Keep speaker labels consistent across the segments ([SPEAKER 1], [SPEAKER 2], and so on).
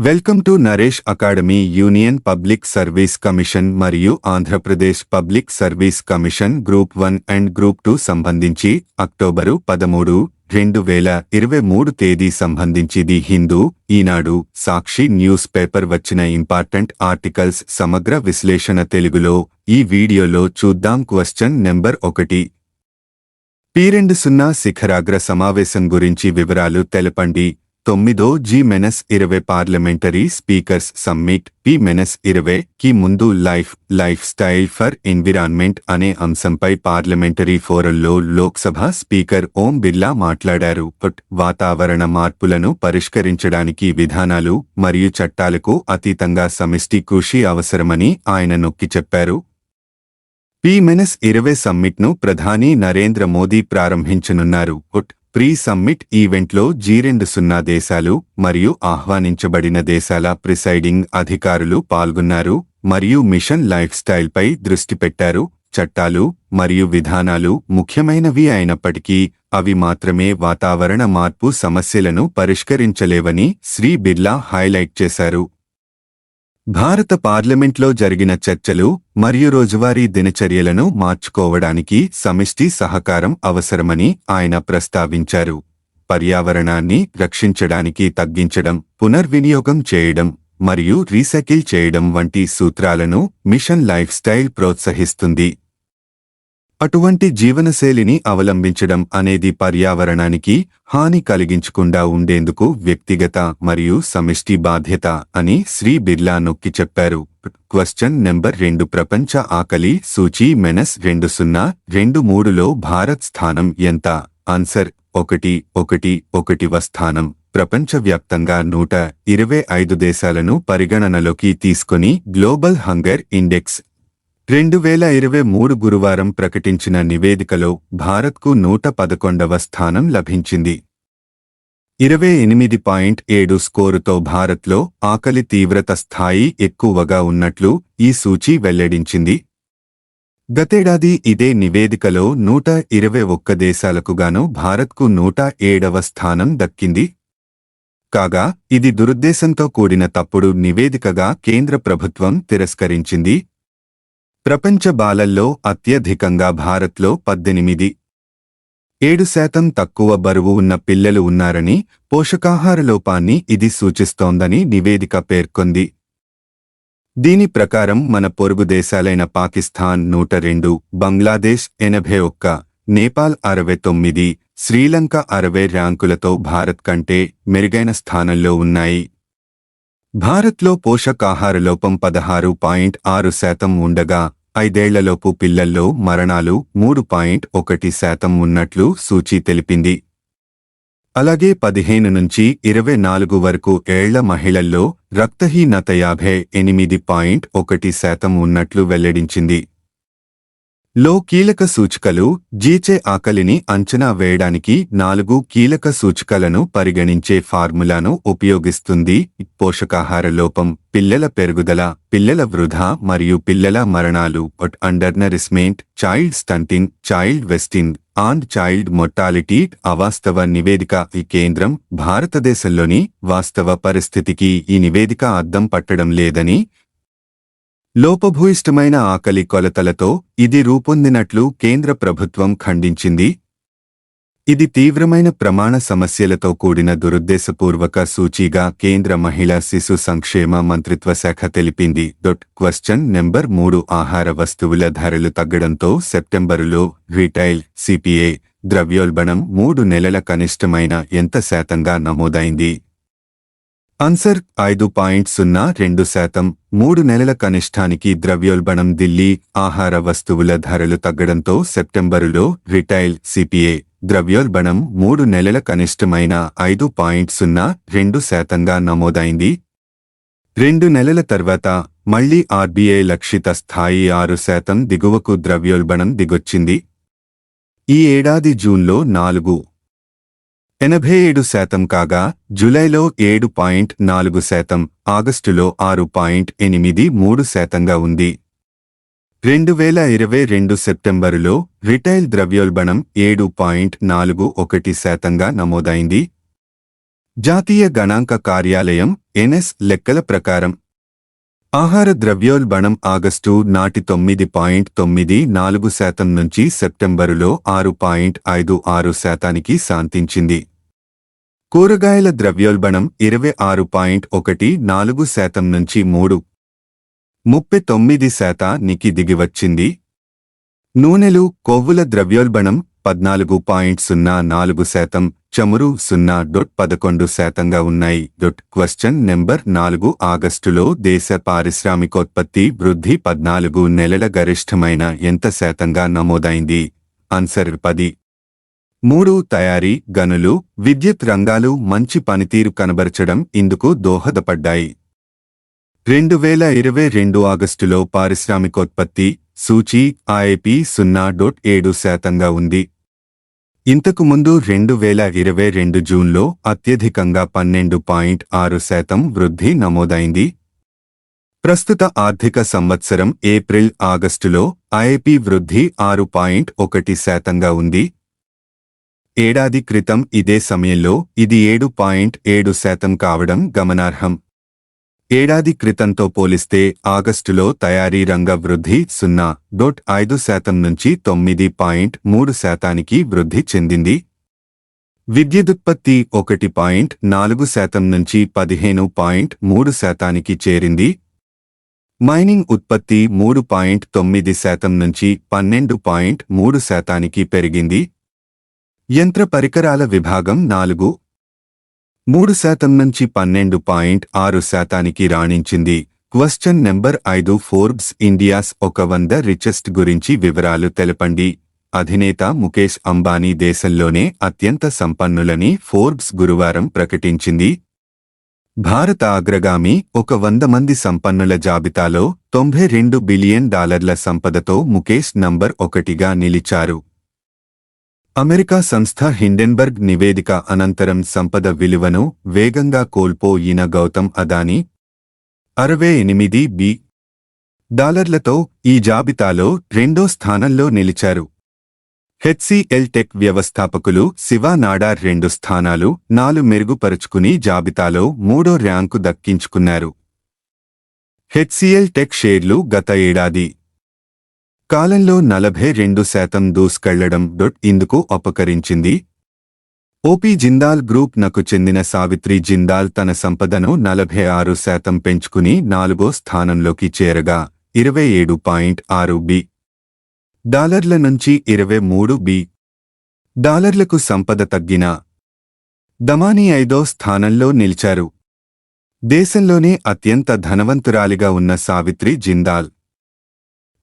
[SPEAKER 1] Welcome to Naresh academy. Union public service commission మరియు Andhra Pradesh public service commission group 1 and group 2 సంబంధించి October 13, 2023 తేదీ సంబంధించి the Hindu, Eenadu, Sakshi news paper వచ్చిన important articles సమగ్ర విశ్లేషణ తెలుగులో ఈ వీడియోలో చూద్దాం. Question number 1. P20 శిఖరాగ్ర సమావేశం గురించి వివరాలు తెలపండి. 9G-20 parliamentary speakers summit P-20 కి ముందు లైఫ్ స్టైల్ ఫర్ ఎన్విరాన్మెంట్ అనే అంశంపై పార్లమెంటరీ ఫోరంలో లోక్సభ స్పీకర్ ఓం బిర్లా మాట్లాడారు. వాతావరణ మార్పులను పరిష్కరించడానికి విధానాలు మరియు చట్టాలకు అతీతంగా సమిష్టి కృషి అవసరమని ఆయన నొక్కి చెప్పారు. P-20 సమ్మిట్ను ప్రధాని నరేంద్ర మోదీ ప్రారంభించనున్నారు. ప్రీ సమ్మిట్ ఈవెంట్లో G20 దేశాలు మరియు ఆహ్వానించబడిన దేశాల ప్రిసైడింగ్ అధికారులు పాల్గొన్నారు మరియు మిషన్ లైఫ్ స్టైల్పై దృష్టి పెట్టారు. చట్టాలు మరియు విధానాలు ముఖ్యమైనవి అయినప్పటికీ అవి మాత్రమే వాతావరణ మార్పు సమస్యలను పరిష్కరించలేవని శ్రీ బిర్లా హైలైట్ చేశారు. భారత పార్లమెంట్లో జరిగిన చర్చలు మరియు రోజువారీ దినచర్యలను మార్చుకోవడానికి సమిష్టి సహకారం అవసరమని ఆయన ప్రస్తావించారు. పర్యావరణాన్ని రక్షించడానికి తగ్గించడం, పునర్వినియోగం చేయడం మరియు రీసైకిల్ చేయడం వంటి సూత్రాలను మిషన్ లైఫ్ స్టైల్ ప్రోత్సహిస్తుంది. అటువంటి జీవనశైలిని అవలంబించడం అనేది పర్యావరణానికి హాని కలిగించకుండా ఉండేందుకు వ్యక్తిగత మరియు సమిష్టి బాధ్యత అని శ్రీ బిర్లా నొక్కి చెప్పారు. Question number 2. ప్రపంచ ఆకలి సూచీ -2023లో భారత్ స్థానం ఎంత? ఆన్సర్ 111వ స్థానం. ప్రపంచవ్యాప్తంగా 125 దేశాలను పరిగణనలోకి తీసుకొని గ్లోబల్ హంగర్ ఇండెక్స్ 2023 గురువారం ప్రకటించిన నివేదికలో భారత్కు 111వ స్థానం లభించింది. 28.7 స్కోరుతో భారత్లో ఆకలి తీవ్రత స్థాయి ఎక్కువగా ఉన్నట్లు ఈ సూచీ వెల్లడించింది. గతేడాది ఇదే నివేదికలో 121 దేశాలకుగాను భారత్కు 107వ స్థానం దక్కింది. కాగా ఇది దురుద్దేశంతో కూడిన తప్పుడు నివేదికగా కేంద్ర ప్రభుత్వం తిరస్కరించింది. ప్రపంచ బాలల్లో అత్యధికంగా భారత్లో 18.7% తక్కువ బరువు ఉన్న పిల్లలు ఉన్నారని, పోషకాహార లోపాన్ని ఇది సూచిస్తోందని నివేదిక పేర్కొంది. దీని ప్రకారం మన పొరుగు దేశాలైన పాకిస్తాన్ 102, బంగ్లాదేశ్ 81, నేపాల్ 69, శ్రీలంక 60 ర్యాంకులతో భారత్ కంటే మెరుగైన స్థానంలో ఉన్నాయి. భారత్లో పోషకాహార లోపం 16.6% ఉండగా 5 ఏళ్లలోపు పిల్లల్లో మరణాలు 3.1% ఉన్నట్లు సూచీ తెలిపింది. అలాగే 15 నుంచి 24 వరకు ఏళ్ల మహిళల్లో రక్తహీనత 58.1% ఉన్నట్లు వెల్లడించింది. లో కీలక సూచికలు జీచే ఆకలిని అంచనా వేయడానికి 4 కీలక సూచికలను పరిగణించే ఫార్ములాను ఉపయోగిస్తుంది. పోషకాహార లోపం, పిల్లల పెరుగుదల, పిల్లల వృధా మరియు పిల్లల మరణాలు, undernourishment, child stunting, child wasting and child mortality. అవాస్తవ నివేదిక. ఈ కేంద్రం భారతదేశంలోని వాస్తవ పరిస్థితికి ఈ నివేదిక అద్దం పట్టడం లేదని, లోపభూయిష్టమైన ఆకలి కొలతలతో ఇది రూపొందినట్లు కేంద్ర ప్రభుత్వం ఖండించింది. ఇది తీవ్రమైన ప్రమాణ సమస్యలతో కూడిన దురుద్దేశపూర్వక సూచీగా కేంద్ర మహిళా శిశు సంక్షేమ మంత్రిత్వ శాఖ తెలిపింది. Question number 3. ఆహార వస్తువుల ధరలు తగ్గడంతో సెప్టెంబరులో రిటైల్ సిపిఐ ద్రవ్యోల్బణం 3 నెలల కనిష్టమైన ఎంత శాతంగా నమోదైంది? ఆన్సర్ 5.02%. 3 నెలల కనిష్టానికి ద్రవ్యోల్బణం. ఢిల్లీ ఆహార వస్తువుల ధరలు తగ్గడంతో సెప్టెంబరులో రిటైల్ సిపిఐ ద్రవ్యోల్బణం 3 నెలల కనిష్టమైన 5.02%గా నమోదైంది. 2 నెలల తర్వాత మళ్లీ ఆర్బీఐ లక్షిత స్థాయి 6% దిగువకు ద్రవ్యోల్బణం దిగొచ్చింది. ఈ ఏడాది జూన్లో 4.87% కాగా జూలైలో 7.4%, ఆగస్టులో 6.83%గా ఉంది. 2022 సెప్టెంబరులో రిటైల్ ద్రవ్యోల్బణం 7.41%గా నమోదైంది. జాతీయ గణాంక కార్యాలయం ఎన్ఎస్ లెక్కల ప్రకారం ఆహార ద్రవ్యోల్బణం ఆగస్టు నాటి 9.94% నుంచి సెప్టెంబరులో 6.56%కి శాంతించింది. కూరగాయల ద్రవ్యోల్బణం 26.14% నుంచి 3.39%కి దిగివచ్చింది. నూనెలు, కొవ్వుల ద్రవ్యోల్బణం 14.04%, చమురు 0.11%గా ఉన్నాయి. క్వశ్చన్ నెంబర్ 4 ఆగస్టులో దేశ పారిశ్రామికోత్పత్తి వృద్ధి 14 నెలల గరిష్ఠమైన ఎంత శాతంగా నమోదైంది? ఆన్సర్ 10. 3 తయారీ, గనులు, విద్యుత్ రంగాలు మంచి పనితీరు కనబరచడం ఇందుకు దోహదపడ్డాయి. 2022 ఆగస్టులో పారిశ్రామికోత్పత్తి సూచీ ఐఐపి 0.7%గా ఉంది. ఇంతకు ముందు 2022 జూన్లో అత్యధికంగా 12.6% వృద్ధి నమోదైంది. ప్రస్తుత ఆర్థిక సంవత్సరం ఏప్రిల్ ఆగస్టులో ఐఐపి వృద్ధి 6.1%గా ఉంది. ఏడాది క్రితం ఇదే సమయంలో ఇది 7.7% కావడం గమనార్హం. ఏడాది క్రితంతో పోలిస్తే ఆగస్టులో తయారీ రంగ వృద్ధి 0.5% నుంచి 9.3%కి వృద్ధి చెందింది. విద్యుదుత్పత్తి 1.4% నుంచి 15.3%కి చేరింది. మైనింగ్ ఉత్పత్తి 3.9% నుంచి 12.3%కి పెరిగింది. యంత్ర పరికరాల విభాగం 4.3% నుంచి 12.6%కి రాణించింది. Question number 5 Forbes India's 100 richest గురించి వివరాలు తెలపండి. అధినేత ముఖేష్ అంబానీ దేశంలోనే అత్యంత సంపన్నులని ఫోర్బ్స్ గురువారం ప్రకటించింది. భారత అగ్రగామి 100 మంది సంపన్నుల జాబితాలో $92 బిలియన్ సంపదతో ముఖేష్ నంబర్ 1గా నిలిచారు. అమెరికా సంస్థ హిండెన్బర్గ్ నివేదిక అనంతరం సంపద విలువను వేగంగా కోల్పోయిన గౌతమ్ అదానీ $68 బిలియన్లతో ఈ జాబితాలో రెండో స్థానంలో నిలిచారు. హెచ్సిఎల్ టెక్ వ్యవస్థాపకులు శివ నాడార్ 2 స్థానాలు 4 మెరుగుపరుచుకుని జాబితాలో 3వ ర్యాంకు దక్కించుకున్నారు. హెచ్సిఎల్ టెక్ షేర్లు గత ఏడాది కాలంలో 42% దూసుకెళ్లడం ఇందుకు ఉపకరించింది. ఓపీ జిందాల్ గ్రూప్ నకు చెందిన సావిత్రి జిందాల్ తన సంపదను 46% పెంచుకుని 4వ స్థానంలోకి చేరగా $27.6 బిలియన్ నుంచి $23 బిలియన్లకు సంపద తగ్గిన దమానీ 5వ స్థానంలో నిలిచారు. దేశంలోనే అత్యంత ధనవంతురాలిగా ఉన్న సావిత్రి జిందాల్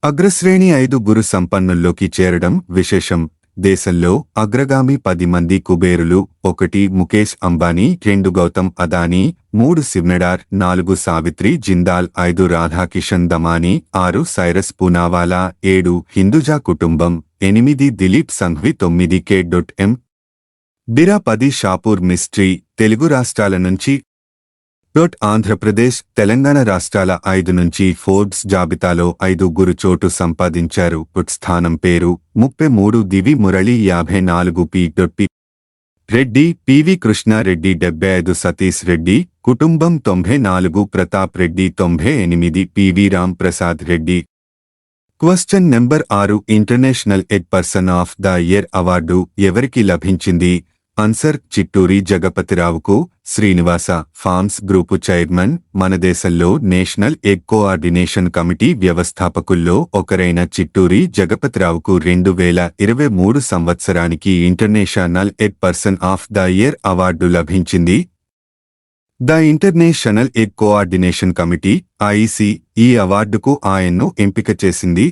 [SPEAKER 1] అగ్రశ్రేణి 5 గురు సంపన్నుల్లోకి చేరడం విశేషం. దేశంలో అగ్రగామి 10 మంది కుబేరులు: 1 ముఖేష్ అంబానీ, 2 గౌతమ్ అదానీ, 3 శివ్ నాడార్, 4 సావిత్రి జిందాల్, 5 రాధాకిషన్ దమానీ, 6 సైరస్ పూనావాలా, 7 హిందూజా కుటుంబం, 8 దిలీప్ సంఘ్వి, 9 కె.ఎం. డిరా, 10 షాపూర్ మిస్ట్రీ. తెలుగు రాష్ట్రాల నుంచి ఆంధ్రప్రదేశ్, తెలంగాణ రాష్ట్రాల 5 నుంచి ఫోర్బ్స్ జాబితాలో 5 గురు చోటు సంపాదించారు. స్థానం పేరు 33 దివి మురళి 54 పి. రెడ్డి, పివి కృష్ణారెడ్డి 75 సతీష్ రెడ్డి కుటుంబం 94 Pratap Reddy 98 PV Ram Prasad Reddy. Question number 6 international egg person of the year award ఎవరికి లభించింది? ఆన్సర్ చిట్టూరి జగపతిరావుకు. Srinivasa farms group chairman. మన దేశంలో నేషనల్ ఎగ్ కోఆర్డినేషన్ కమిటీ వ్యవస్థాపకుల్లో ఒకరైన చిట్టూరి జగపతిరావుకు 2023 సంవత్సరానికి international egg person of the year award లభించింది. The international egg coordination committee IEC ఈ అవార్డుకు ఆయన్ను ఎంపిక చేసింది.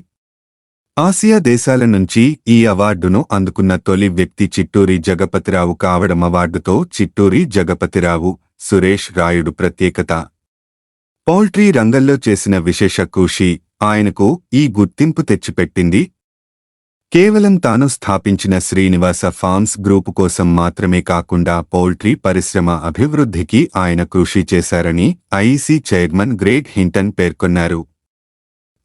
[SPEAKER 1] ఆసియా దేశాల నుంచి ఈ అవార్డును అందుకున్న తొలి వ్యక్తి చిట్టూరి జగపతిరావు కావడం అవార్డుతో చిట్టూరి జగపతిరావు, సురేష్ రాయుడు ప్రత్యేకత. పౌల్ట్రీ రంగంలో చేసిన విశేష కృషి ఆయనకు ఈ గుర్తింపు తెచ్చిపెట్టింది. కేవలం తాను స్థాపించిన శ్రీనివాస ఫార్మ్స్ గ్రూపు కోసం మాత్రమే కాకుండా పౌల్ట్రీ పరిశ్రమ అభివృద్ధికి ఆయన కృషి చేశారని ఐఈసీ చైర్మన్ గ్రేగ్ హింటన్ పేర్కొన్నారు.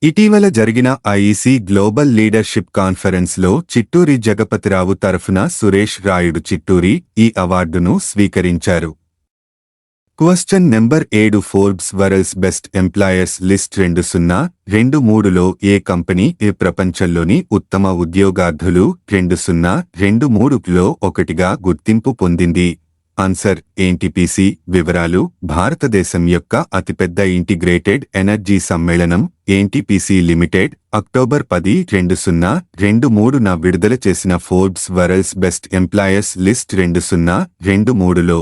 [SPEAKER 1] ఇటీవల జరిగిన ఐఈసీ గ్లోబల్ లీడర్షిప్ కాన్ఫరెన్స్లో చిట్టూరి జగపతిరావు తరఫున సురేష్ రాయుడు చిట్టూరి ఈ అవార్డును స్వీకరించారు. Question number 7 Forbes world's best employers list 2023లో ఏ కంపెనీ ప్రపంచంలోని ఉత్తమ ఉద్యోగార్థులు 2023లో ఒకటిగా గుర్తింపు పొందింది? Answer NTPC. వివరాలు: భారతదేశం యొక్క అతిపెద్ద ఇంటిగ్రేటెడ్ ఎనర్జీ సమ్మేళనం ఎన్టీపీసీ లిమిటెడ్ అక్టోబర్ 10, 2023న విడుదల చేసిన Forbes world's best employers list 2023లో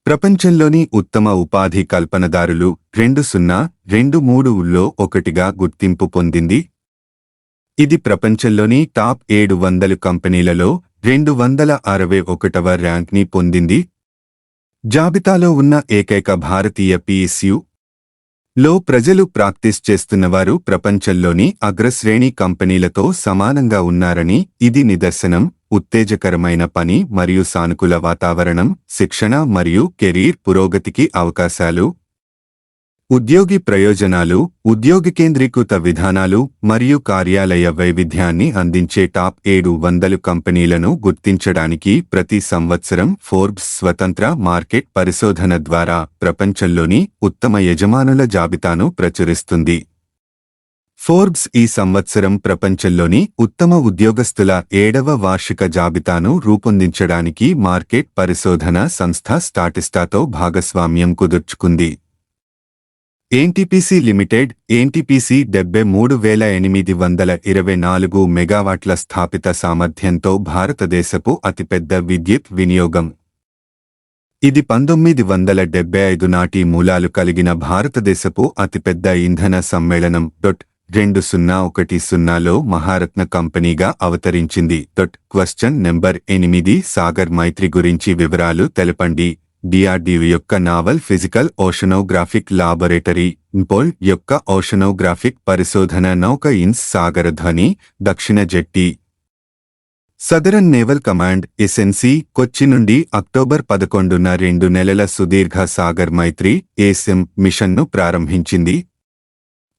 [SPEAKER 1] ప్రపంచంలోని ఉత్తమ ఉపాధి కల్పనదారులు 2023లో ఒకటిగా గుర్తింపు పొందింది. ఇది ప్రపంచంలోని టాప్ 700 కంపెనీలలో 261వ ర్యాంక్ని పొందింది. జాబితాలో ఉన్న ఏకైక భారతీయ PSU లో ప్రజలు ప్రాక్టీస్ చేస్తున్నవారు ప్రపంచంలోని అగ్రశ్రేణి కంపెనీలతో సమానంగా ఉన్నారని ఇది నిదర్శనం. ఉత్తేజకరమైన పని మరియు సానుకూల వాతావరణం, శిక్షణ మరియు కెరీర్ పురోగతికి అవకాశాలు. ఉద్యోగి ప్రయోజనాలు: ఉద్యోగి కేంద్రీకృత విధానాలు మరియు కార్యాలయ వైవిధ్యాన్ని అందించే టాప్ 700 కంపెనీలను గుర్తించడానికి ప్రతి సంవత్సరం ఫోర్బ్స్ స్వతంత్ర మార్కెట్ పరిశోధన ద్వారా ప్రపంచంలోని ఉత్తమ యజమానుల జాబితాను ప్రచురిస్తుంది. ఫోర్బ్స్ ఈ సంవత్సరం ప్రపంచంలోని ఉత్తమ ఉద్యోగస్తుల 7వ వార్షిక జాబితాను రూపొందించడానికి మార్కెట్ పరిశోధన సంస్థ స్టాటిస్టాతో భాగస్వామ్యం కుదుర్చుకుంది. ఎన్టీపీసీ లిమిటెడ్ ఎన్టీపీసీ 73,824 మెగావాట్ల స్థాపిత సామర్థ్యంతో భారతదేశపు అతిపెద్ద విద్యుత్ వినియోగం. ఇది 1975 నాటి మూలాలు కలిగిన భారతదేశపు అతిపెద్ద ఇంధన సమ్మేళనం. 2010లో మహారత్న కంపెనీగా అవతరించింది. క్వశ్చన్ నెంబర్ 8 సాగర్ మైత్రి గురించి వివరాలు తెలపండి. DRDO యొక్క నావల్ ఫిజికల్ ఓషనోగ్రాఫిక్ లాబొరేటరీ ఇంపోల్ యొక్క ఓషనోగ్రాఫిక్ పరిశోధన నౌక ఇన్స్ సాగరధ్వని దక్షిణ జెట్టి. సదరన్ నేవల్ కమాండ్ SNC కొచ్చి నుండి అక్టోబర్ 11న 2 నెలల సుదీర్ఘ సాగర్ మైత్రి ఏఎస్ఎం మిషన్ను ప్రారంభించింది.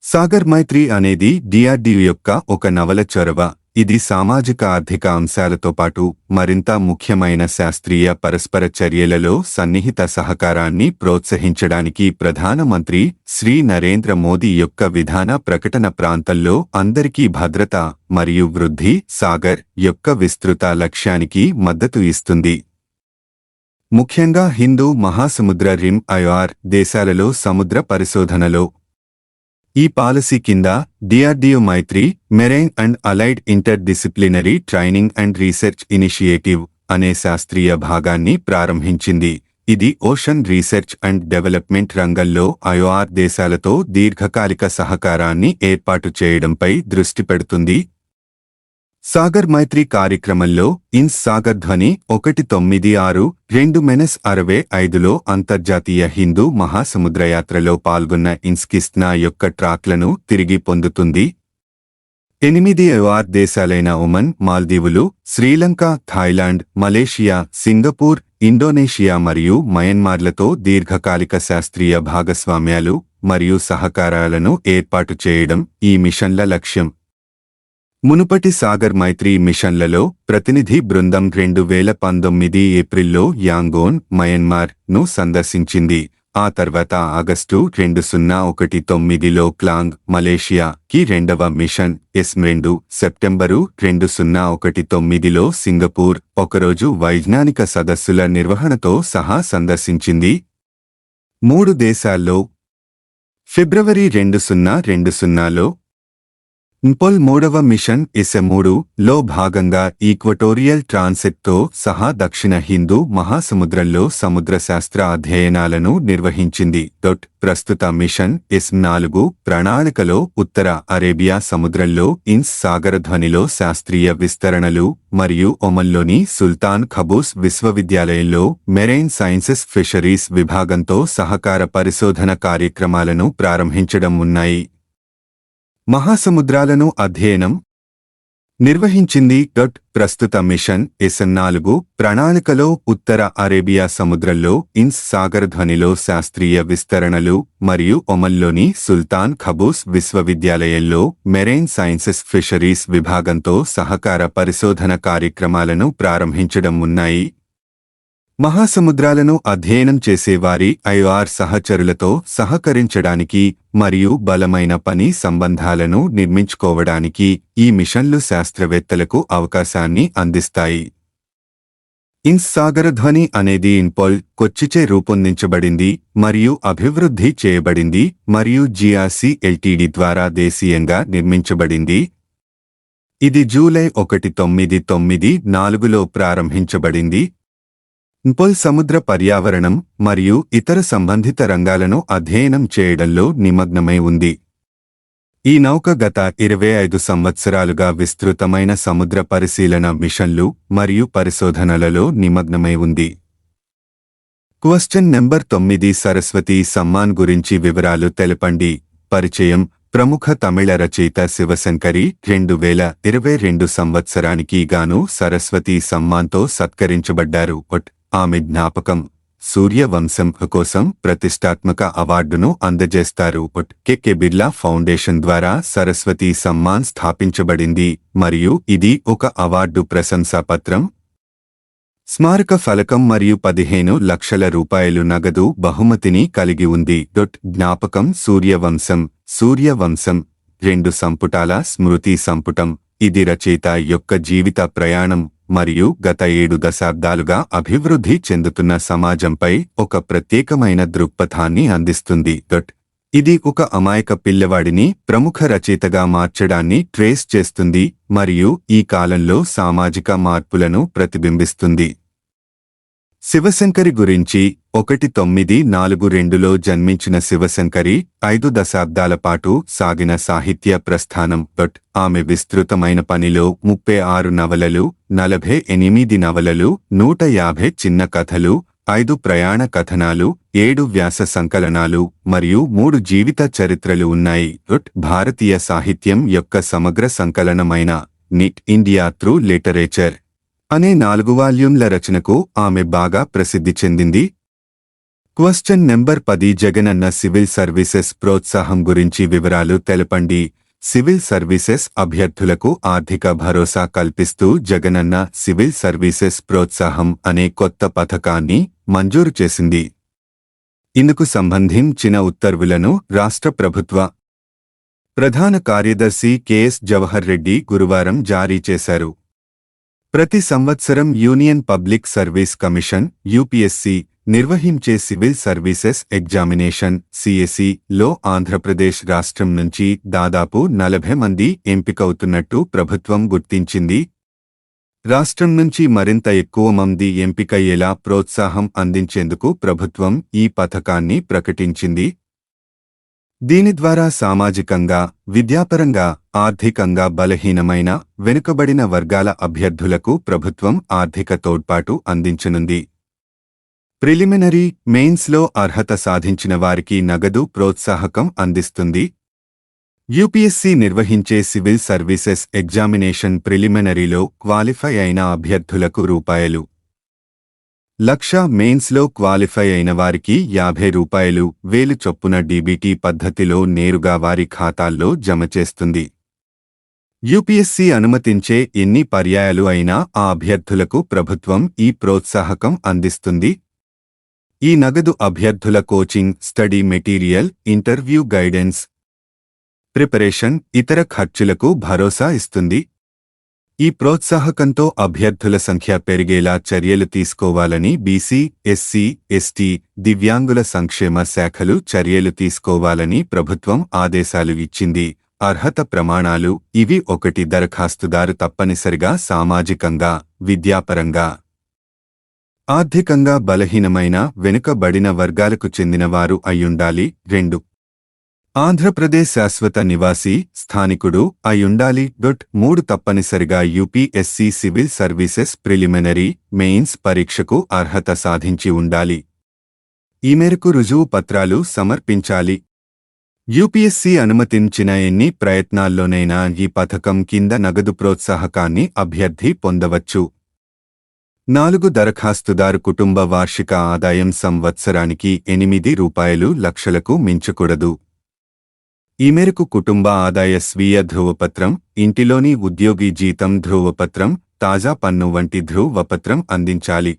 [SPEAKER 1] సాగర్ మైత్రి అనేది DRDO యొక్క ఒక నవల చొరవ. ఇది సామాజిక ఆర్థిక అంశాలతో పాటు మరింత ముఖ్యమైన శాస్త్రీయ పరస్పర చర్యలలో సన్నిహిత సహకారాన్ని ప్రోత్సహించడానికి ప్రధానమంత్రి శ్రీ నరేంద్ర మోదీ యొక్క విధాన ప్రకటన ప్రాంతంలో అందరికీ భద్రత మరియు వృద్ధి సాగర్ యొక్క విస్తృత లక్ష్యానికి మద్దతు ఇస్తుంది. ముఖ్యంగా హిందూ మహాసముద్ర రిమ్ IOR దేశాలలో సముద్ర పరిశోధనలో. ఈ పాలసీ కింద DRDO Maitri marine and allied interdisciplinary training and research initiative అనే శాస్త్రీయ భాగాన్ని ప్రారంభించింది. ఇది ఓషన్ రీసెర్చ్ అండ్ డెవలప్మెంట్ రంగంలో IOR దేశాలతో దీర్ఘకాలిక సహకారాన్ని ఏర్పాటు చేయడంపై దృష్టి పెడుతుంది. సాగర్ మైత్రి కార్యక్రమంలో ఇన్స్ సాగర్ధ్వని 196-2-65లో అంతర్జాతీయ హిందూ మహాసముద్రయాత్రలో పాల్గొన్న ఇన్స్కిస్నా యొక్క ట్రాక్లను తిరిగి పొందుతుంది. 8 IOR దేశాలైన ఒమన్, మాల్దీవులు, Sri Lanka, Thailand, Malaysia, Singapore, Indonesia మరియు మయన్మార్లతో దీర్ఘకాలిక శాస్త్రీయ భాగస్వామ్యాలు మరియు సహకారాలను ఏర్పాటు చేయడం ఈ మిషన్ల లక్ష్యం. మునుపటి సాగర్ మైత్రి మిషన్లలో ప్రతినిధి బృందం 2019 ఏప్రిల్లో యాంగోన్, మయన్మార్ ను సందర్శించింది. ఆ తర్వాత ఆగస్టు 2019లో క్లాంగ్, మలేషియాకి రెండవ మిషన్ S2, సెప్టెంబరు 2019లో సింగపూర్ ఒకరోజు వైజ్ఞానిక సదస్సుల నిర్వహణతో సహా సందర్శించింది. 3 దేశాల్లో ఫిబ్రవరి 2020లో ఇంపోల్ 3వ మిషన్ S3లో భాగంగా ఈక్వటోరియల్ ట్రాన్సిట్తో సహా దక్షిణ హిందూ మహాసముద్రంలో సముద్రశాస్త్ర అధ్యయనాలను నిర్వహించింది. ప్రస్తుత మిషన్ S4 ప్రణాళికలో ఉత్తర అరేబియా సముద్రంలో ఇన్స్ సాగరధ్వనిలో శాస్త్రీయ విస్తరణలు మరియు ఒమన్లోని సుల్తాన్ ఖబూస్ విశ్వవిద్యాలయంలో మెరైన్ సైన్సెస్ ఫిషరీస్ విభాగంతో సహకార పరిశోధన కార్యక్రమాలను ప్రారంభించడం ఉన్నాయి. మహాసముద్రాలను అధ్యయనం నిర్వహించింది. ప్రస్తుత మిషన్ S4 ప్రణాళికలో ఉత్తర అరేబియా సముద్రంలో ఇన్స్ సాగరధ్వనిలో శాస్త్రీయ విస్తరణలు మరియు ఒమన్లోని సుల్తాన్ ఖబూస్ విశ్వవిద్యాలయంలో మెరైన్ సైన్సెస్ ఫిషరీస్ విభాగంతో సహకార పరిశోధన కార్యక్రమాలను ప్రారంభించడం ఉన్నాయి. మహాసముద్రాలను అధ్యయనం చేసేవారి ఐఆర్ సహచరులతో సహకరించడానికి మరియు బలమైన పని సంబంధాలను నిర్మించుకోవడానికి ఈ మిషన్లు శాస్త్రవేత్తలకు అవకాశాన్ని అందిస్తాయి. ఇన్స్ సాగరధ్వని అనేది ఇన్పోల్ కొచ్చిచే రూపొందించబడింది మరియు అభివృద్ధి చేయబడింది మరియు జిఆర్సి ఎల్టీడీ ద్వారా దేశీయంగా నిర్మించబడింది. ఇది జూలై 1994లో ప్రారంభించబడింది. ఇన్పోల్ సముద్ర పర్యావరణం మరియు ఇతర సంబంధిత రంగాలను అధ్యయనం చేయడంలో నిమగ్నమై ఉంది. ఈ నౌక గత 25 సంవత్సరాలుగా విస్తృతమైన సముద్ర పరిశీలన మిషన్లు మరియు పరిశోధనలలో నిమగ్నమై ఉంది. క్వశ్చన్ నెంబర్ 9 సరస్వతి సమ్మాన్ గురించి వివరాలు తెలపండి. పరిచయం. ప్రముఖ తమిళ రచయిత శివశంకరి 2022 సంవత్సరానికి గాను సరస్వతి సమ్మాన్తో సత్కరించబడ్డారు. ఆమె జ్ఞాపకం సూర్యవంశం కోసం ప్రతిష్టాత్మక అవార్డును అందజేస్తారు. కె బిర్లా ఫౌండేషన్ ద్వారా సరస్వతి సమ్మాన్ స్థాపించబడింది మరియు ఇది ఒక అవార్డు ప్రశంసాపత్రం, స్మారక ఫలకం మరియు 15 లక్షల రూపాయలు నగదు బహుమతిని కలిగి ఉంది. జ్ఞాపకం సూర్యవంశం 2 సంపుటాల స్మృతి సంపుటం. ఇది రచయిత యొక్క జీవిత ప్రయాణం మరియు గత 7 దశాబ్దాలుగా అభివృద్ధి చెందుతున్న సమాజంపై ఒక ప్రత్యేకమైన దృక్పథాన్ని అందిస్తుంది. ఇది ఒక అమాయక పిల్లవాడిని ప్రముఖ రచయితగా మార్చడాన్ని ట్రేస్ చేస్తుంది మరియు ఈ కాలంలో సామాజిక మార్పులను ప్రతిబింబిస్తుంది. శివశంకరి గురించి 1942లో జన్మించిన శివశంకరి 5 దశాబ్దాల పాటు సాగిన సాహిత్య ప్రస్థానం. ఆమె విస్తృతమైన పనిలో 36 నవలలు, 48 నవలలు, 150 చిన్న కథలు, 5 ప్రయాణ కథనాలు, 7 వ్యాస సంకలనాలు మరియు 3 జీవిత చరిత్రలు ఉన్నాయి. భారతీయ సాహిత్యం యొక్క సమగ్ర సంకలనమైన నిట్ ఇండియా త్రూ లిటరేచర్ అనే 4 వాల్యూమ్ల రచనకు ఆమె బాగా ప్రసిద్ధి చెందింది. Question number 10 Jagananna civil services ప్రోత్సాహం గురించి వివరాలు తెలపండి. సివిల్ సర్వీసెస్ అభ్యర్థులకు ఆర్థిక భరోసా కల్పిస్తూ జగనన్న సివిల్ సర్వీసెస్ ప్రోత్సాహం అనే కొత్త పథకాన్ని మంజూరు చేసింది. ఇందుకు సంబంధించిన ఉత్తర్వులను రాష్ట్ర ప్రభుత్వ ప్రధాన కార్యదర్శి కెఎస్ జవహర్ రెడ్డి గురువారం జారీ చేశారు. ప్రతి సంవత్సరం union public service commission UPSC నిర్వహించే సివిల్ సర్వీసెస్ ఎగ్జామినేషన్ సిఎస్ఈలో ఆంధ్రప్రదేశ్ రాష్ట్రం నుంచి దాదాపు 40 మంది ఎంపికవుతున్నట్టు ప్రభుత్వం గుర్తించింది. రాష్ట్రం నుంచి మరింత ఎక్కువ మంది ఎంపికయ్యేలా ప్రోత్సాహం అందించేందుకు ప్రభుత్వం ఈ పథకాన్ని ప్రకటించింది. దీని ద్వారా సామాజికంగా, విద్యాపరంగా, ఆర్థికంగా బలహీనమైన, వెనుకబడిన వర్గాల అభ్యర్థులకు ప్రభుత్వం ఆర్థిక తోడ్పాటు అందించనుంది. ప్రిలిమినరీ, మెయిన్స్లో అర్హత సాధించిన వారికి నగదు ప్రోత్సాహకం అందిస్తుంది. యూపీఎస్సీ నిర్వహించే సివిల్ సర్వీసెస్ ఎగ్జామినేషన్ ప్రిలిమినరీలో క్వాలిఫై అయిన అభ్యర్థులకు రూ.1,00,000, మెయిన్స్లో క్వాలిఫై అయిన వారికి రూ.50,000 చొప్పున డీబీటీ పద్ధతిలో నేరుగా వారి ఖాతాల్లో జమ చేస్తుంది. యూపీఎస్సీ అనుమతించే ఎన్ని పర్యాయాలు అయినా ఆ అభ్యర్థులకు ప్రభుత్వం ఈ ప్రోత్సాహకం అందిస్తుంది. ఈ నగదు అభ్యర్థుల coaching, study material, interview guidance, preparation, ఇతర ఖర్చులకు భరోసా ఇస్తుంది. ఈ ప్రోత్సాహకంతో అభ్యర్థుల సంఖ్య పెరిగేలా చర్యలు తీసుకోవాలని బీసీ, ఎస్సీ, ఎస్టీ, దివ్యాంగుల సంక్షేమ శాఖలు చర్యలు తీసుకోవాలని ప్రభుత్వం ఆదేశాలు ఇచ్చింది. అర్హత ప్రమాణాలు ఇవి: 1 దరఖాస్తుదారు తప్పనిసరిగా సామాజికంగా, విద్యాపరంగా, ఆర్థికంగా బలహీనమైన, వెనుకబడిన వర్గాలకు చెందినవారు అయ్యుండాలి. 2 ఆంధ్రప్రదేశ్ శాశ్వత నివాసి, స్థానికుడు అయ్యుండాలి. 3 తప్పనిసరిగా UPSC civil services preliminary, mains పరీక్షకు అర్హత సాధించి ఉండాలి. ఈ మేరకు రుజువు పత్రాలు సమర్పించాలి. యూపీఎస్సీ అనుమతించిన ఎన్ని ప్రయత్నాల్లోనైనా ఈ పథకం కింద నగదు ప్రోత్సాహకాన్ని అభ్యర్థి పొందవచ్చు. 4 దరఖాస్తుదారు కుటుంబ వార్షిక ఆదాయం సంవత్సరానికి రూ.8,00,000కు మించకూడదు. ఈ మేరకు కుటుంబ ఆదాయ స్వీయ ధృవపత్రం, ఇంటిలోని ఉద్యోగి జీతం ధృవపత్రం, తాజా పన్ను వంటి ధృవపత్రం అందించాలి.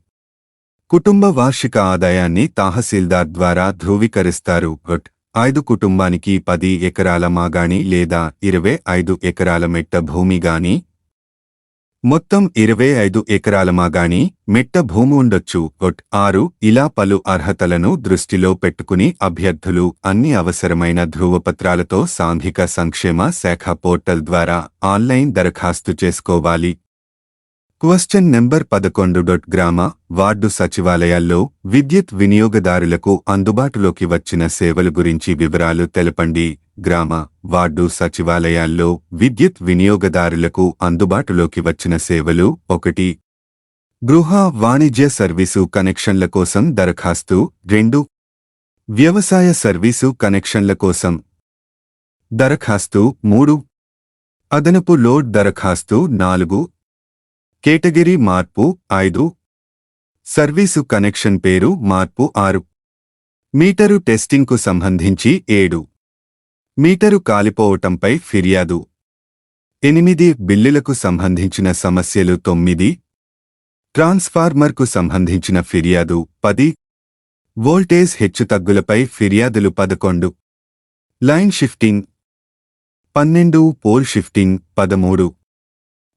[SPEAKER 1] కుటుంబ వార్షిక ఆదాయాన్ని తహసీల్దార్ ద్వారా ధృవీకరిస్తారు. 5 కుటుంబానికి 10 ఎకరాల మాగాణి లేదా 25 ఎకరాల మెట్ట భూమి గాని, మొత్తం 25 ఎకరాల మాగాణి మెట్ట భూమి ఉండొచ్చు. 6 ఇలా పలు అర్హతలను దృష్టిలో పెట్టుకుని అభ్యర్థులు అన్ని అవసరమైన ధృవపత్రాలతో సాంఘిక సంక్షేమ శాఖ పోర్టల్ ద్వారా ఆన్లైన్ దరఖాస్తు చేసుకోవాలి. Question number 11. గ్రామ, వార్డు సచివాలయాల్లో విద్యుత్ వినియోగదారులకు అందుబాటులోకి వచ్చిన సేవల గురించి వివరాలు తెలపండి. గ్రామ, వార్డు సచివాలయాల్లో విద్యుత్ వినియోగదారులకు అందుబాటులోకి వచ్చిన సేవలు: 1. గృహ వాణిజ్య సర్వీసు కనెక్షన్ల కోసం దరఖాస్తు. 2. వ్యవసాయ సర్వీసు కనెక్షన్ల కోసం దరఖాస్తు. 3. అదనపు లోడ్ దరఖాస్తు. 4. కేటగిరీ మార్పు. 5. సర్వీసు కనెక్షన్ పేరు మార్పు. 6. మీటరు టెస్టింగ్కు సంబంధించి. 7. మీటరు కాలిపోవటంపై ఫిర్యాదు. 8. బిల్లులకు సంబంధించిన సమస్యలు. 9. ట్రాన్స్ఫార్మర్కు సంబంధించిన ఫిర్యాదు. 10. వోల్టేజ్ హెచ్చుతగ్గులపై ఫిర్యాదులు. 11. Line shifting. 12. Pole shifting. 13.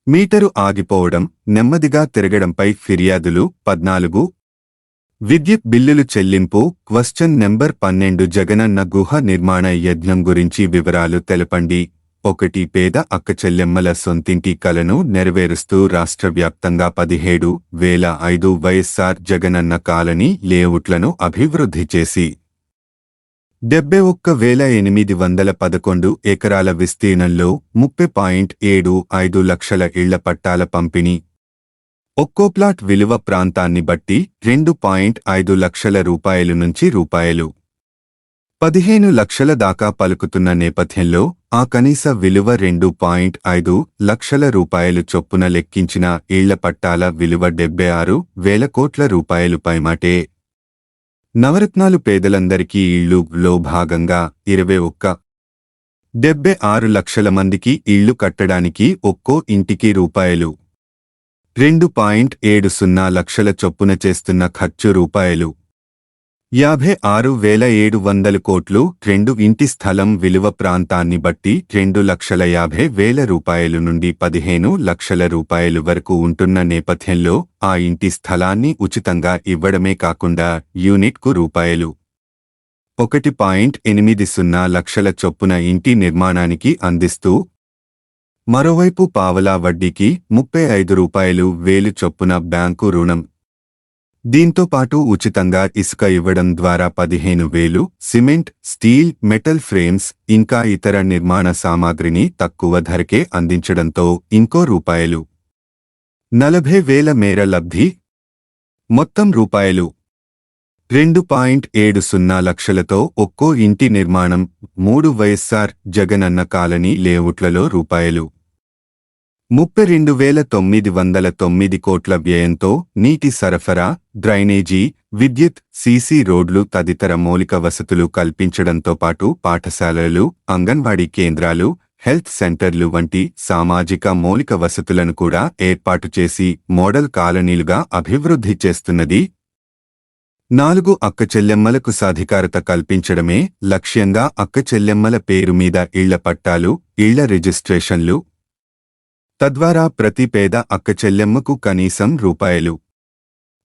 [SPEAKER 1] Meter ఆగిపోవడం, నెమ్మదిగా తిరగడంపై ఫిర్యాదులు. 14. విద్యుత్ బిల్లులు చెల్లింపు. Question number 12. జగనన్న గృహ నిర్మాణ యజ్ఞం గురించి వివరాలు తెలపండి. 1. పేద అక్కచెల్లెమ్మల సొంతింటి కలను నెరవేరుస్తూ రాష్ట్ర వ్యాప్తంగా 17,005 వైఎస్ఆర్ జగనన్న కాలనీ లేఅవుట్లను అభివృద్ధి చేసి 71,811 ఎకరాల విస్తీర్ణంలో 30.75 లక్షల ఇళ్ల పట్టాల పంపిణీ. ఒక్కో ప్లాట్ విలువ ప్రాంతాన్ని బట్టి 2.5 లక్షల రూపాయల నుంచి రూపాయలు 15 లక్షల దాకా పలుకుతున్న నేపథ్యంలో ఆ కనీస విలువ 2.5 లక్షల రూపాయలు చొప్పున లెక్కించిన ఇళ్ల పట్టాల విలువ 76,000 కోట్ల రూపాయలు పైమాటే. నవరత్నాలు పేదలందరికీ ఇళ్లు లో భాగంగా 21.76 లక్షల మందికి ఇళ్లు కట్టడానికి ఒక్కో ఇంటికి రూపాయలు 2.70 లక్షల చొప్పున చేస్తున్న ఖర్చు రూపాయలు 56,700 కోట్లు. 2 ఇంటి స్థలం విలువ ప్రాంతాన్ని బట్టి 2,50,000 రూపాయలు నుండి 15 లక్షల రూపాయలు వరకు ఉంటున్న నేపథ్యంలో ఆ ఇంటి స్థలాన్ని ఉచితంగా ఇవ్వడమే కాకుండా యూనిట్కు రూపాయలు 1.80 లక్షల చొప్పున ఇంటి నిర్మాణానికి అందిస్తూ, మరోవైపు పావలా వడ్డీకి 35,000 చొప్పున బ్యాంకు రుణం. దీంతో పాటు ఉచితంగా ఇసుక ఇవ్వడం ద్వారా 15,000, సిమెంట్, స్టీల్, మెటల్ ఫ్రేమ్స్ ఇంకా ఇతర నిర్మాణ సామాగ్రిని తక్కువ ధరకే అందించడంతో ఇంకో రూపాయలు 40,000 మేర లబ్ధి. మొత్తం రూపాయలు 2.70 లక్షలతో ఒక్కో ఇంటి నిర్మాణం. 3 వైఎస్ఆర్ జగనన్న కాలనీ లేఅవుట్లలో రూపాయలు 32,909 కోట్ల వ్యయంతో నీటి సరఫరా, డ్రైనేజీ, విద్యుత్, సీసీ రోడ్లు తదితర మౌలిక వసతులు కల్పించడంతో పాటు పాఠశాలలు, అంగన్వాడీ కేంద్రాలు, హెల్త్ సెంటర్లు వంటి సామాజిక మౌలిక వసతులను కూడా ఏర్పాటు చేసి మోడల్ కాలనీలుగా అభివృద్ధి చేస్తున్నది. 4 అక్కచెల్లెమ్మలకు సాధికారత కల్పించడమే లక్ష్యంగా అక్కచెల్లెమ్మల పేరు మీద ఇళ్ల పట్టాలు, ఇళ్ల రిజిస్ట్రేషన్లు. తద్వారా ప్రతి పేద అక్కచెల్లెమ్మకు కనీసం రూపాయలు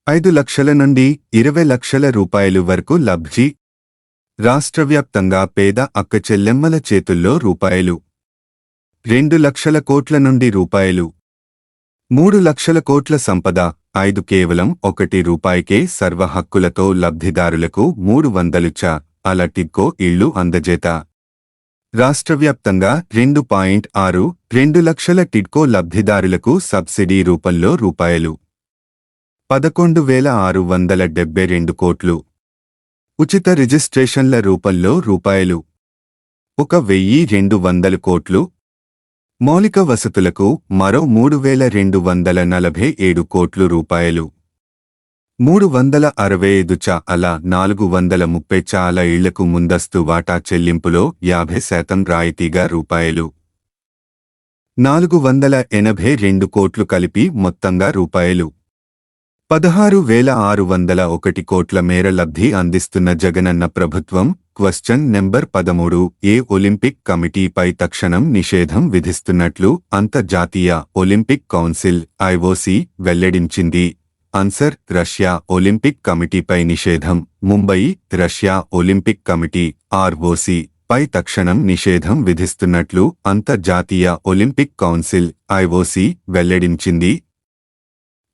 [SPEAKER 1] 5 లక్షల నుండి 20 లక్షల రూపాయలు వరకు లబ్ధి. రాష్ట్రవ్యాప్తంగా పేద అక్కచెల్లెమ్మల చేతుల్లో రూపాయలు 2 లక్షల కోట్ల నుండి రూపాయలు 3 లక్షల కోట్ల సంపద. 5 కేవలం 1 రూపాయికే సర్వ హక్కులతో లబ్ధిదారులకు 300 అల టిడ్కో ఇళ్లు అందజేత. రాష్ట్రవ్యాప్తంగా 2.62 లక్షల టిడ్కో లబ్ధిదారులకు సబ్సిడీ రూపంలో రూపాయలు 11,672 కోట్లు. ఉచిత రిజిస్ట్రేషన్ల రూపంలో రూపాయలు 1,200 కోట్లు. మౌలిక వసతులకు మరో 3,247 కోట్లు రూపాయలు. 365 అలా 430 చాలా ఇళ్లకు ముందస్తు వాటా చెల్లింపులో 50% రాయితీగా రూపాయలు 482 కోట్లు కలిపి మొత్తంగా రూపాయలు 16,601 కోట్ల మేర లబ్ధి అందిస్తున్న జగనన్న ప్రభుత్వం క్వశ్చన్ నెంబర్ 13 ఒలింపిక్ కమిటీపై తక్షణం నిషేధం విధిస్తున్నట్లు అంతర్జాతీయ ఒలింపిక్ కౌన్సిల్ ఐఓసీ వెల్లడించింది. ఆన్సర్ రష్యా ఒలింపిక్ కమిటీపై నిషేధం. Mumbai Russia Olympic committee ROC పై తక్షణం నిషేధం విధిస్తున్నట్లు అంతర్జాతీయ ఒలింపిక్ కౌన్సిల్ ఐఓసీ వెల్లడించింది.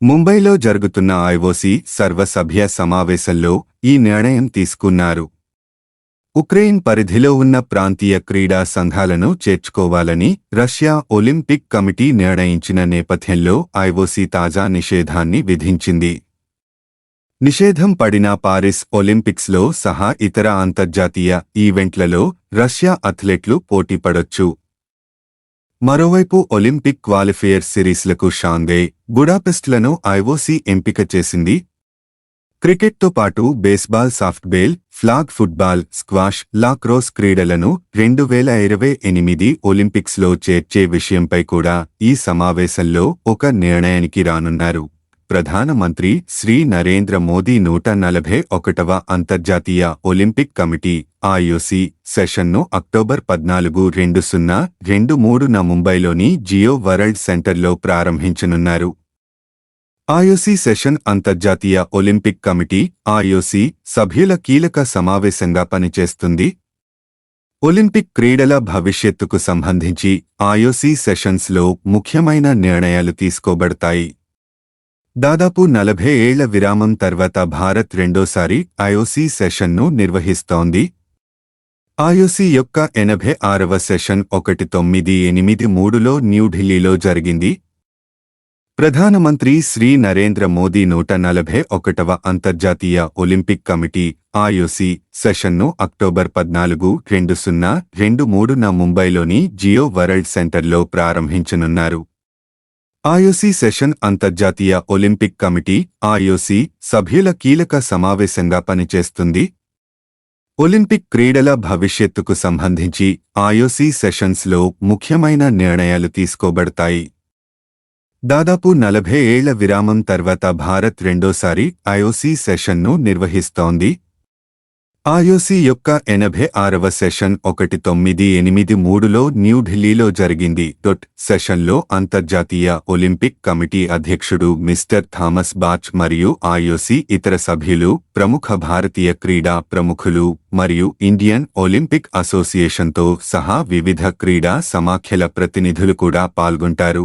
[SPEAKER 1] ముంబైలో జరుగుతున్న ఐఓసీ సర్వసభ్య సమావేశంలో ఈ నిర్ణయం తీసుకున్నారు. ఉక్రెయిన్ పరిధిలో ఉన్న ప్రాంతీయ క్రీడా సంఘాలను చేర్చుకోవాలని రష్యా ఒలింపిక్ కమిటీ నిర్ణయించిన నేపథ్యంలో ఐఓసీ తాజా నిషేధాన్ని విధించింది. నిషేధం పడిన పారిస్ ఒలింపిక్స్లో సహా ఇతర అంతర్జాతీయ ఈవెంట్లలో రష్యా అథ్లెట్లు పోటీపడొచ్చు. మరోవైపు ఒలింపిక్ క్వాలిఫైయర్ సిరీస్లకు షాంఘై, బుడాపెస్ట్లను ఐఓసీ ఎంపిక చేసింది. క్రికెట్తో పాటు baseball, softball, flag football, squash, lacrosse క్రీడలను 2028 ఒలింపిక్స్లో చేర్చే విషయంపై కూడా ఈ సమావేశంలో ఒక నిర్ణయానికి రానున్నారు. ప్రధానమంత్రి శ్రీ నరేంద్ర మోదీ 141వ అంతర్జాతీయ ఒలింపిక్ కమిటీ ఐఓసీ సెషన్ను అక్టోబర్ 14, 2023న ముంబైలోని జియో వరల్డ్ సెంటర్లో ప్రారంభించనున్నారు. ఐఓసీ సెషన్ అంతర్జాతీయ ఒలింపిక్ కమిటీ ఐఓసీ సభ్యుల కీలక సమావేశంగా పనిచేస్తుంది. ఒలింపిక్ క్రీడల భవిష్యత్తుకు సంబంధించి ఐఓసీ సెషన్స్లో ముఖ్యమైన నిర్ణయాలు తీసుకోబడతాయి. దాదాపు 40 ఏళ్ల విరామం తర్వాత భారత్ రెండోసారి ఐఓసీ సెషన్ను నిర్వహిస్తోంది. ఐఓసీ యొక్క 86వ సెషన్ 1983లో న్యూఢిల్లీలో జరిగింది. ప్రధానమంత్రి శ్రీ నరేంద్ర మోదీ 141వ అంతర్జాతీయ ఒలింపిక్ కమిటీ ఐఓసీ సెషన్ను అక్టోబర్ 14, 2023న ముంబైలోని జియో వరల్డ్ సెంటర్లో ప్రారంభించనున్నారు. ఐఓసీ సెషన్ అంతర్జాతీయ ఒలింపిక్ కమిటీ ఐఓసీ సభ్యుల కీలక సమావేశంగా పనిచేస్తుంది. ఒలింపిక్ క్రీడల భవిష్యత్తుకు సంబంధించి ఐఓసీ సెషన్స్లో ముఖ్యమైన నిర్ణయాలు తీసుకోబడతాయి. దాదాపు 40 ఏళ్ల విరామం తర్వాత భారత్ రెండోసారి ఐఓసీ సెషన్ను నిర్వహిస్తోంది. ఐఓసీ యొక్క 86వ సెషన్ 1983లో న్యూఢిల్లీలో జరిగింది. సెషన్లో అంతర్జాతీయ ఒలింపిక్ కమిటీ అధ్యక్షుడు మిస్టర్ థామస్ బాచ్ మరియు ఐఓసీ ఇతర సభ్యులు, ప్రముఖ భారతీయ క్రీడా ప్రముఖులు మరియు ఇండియన్ ఒలింపిక్ అసోసియేషన్తో సహా వివిధ క్రీడా సమాఖ్యల ప్రతినిధులు కూడా పాల్గొంటారు.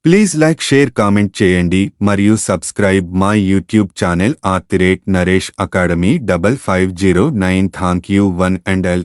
[SPEAKER 1] ప్లీజ్ లైక్, షేర్, కామెంట్ చేయండి మరియు subscribe my YouTube channel @NareshAcademy 5509. Thank you one and all.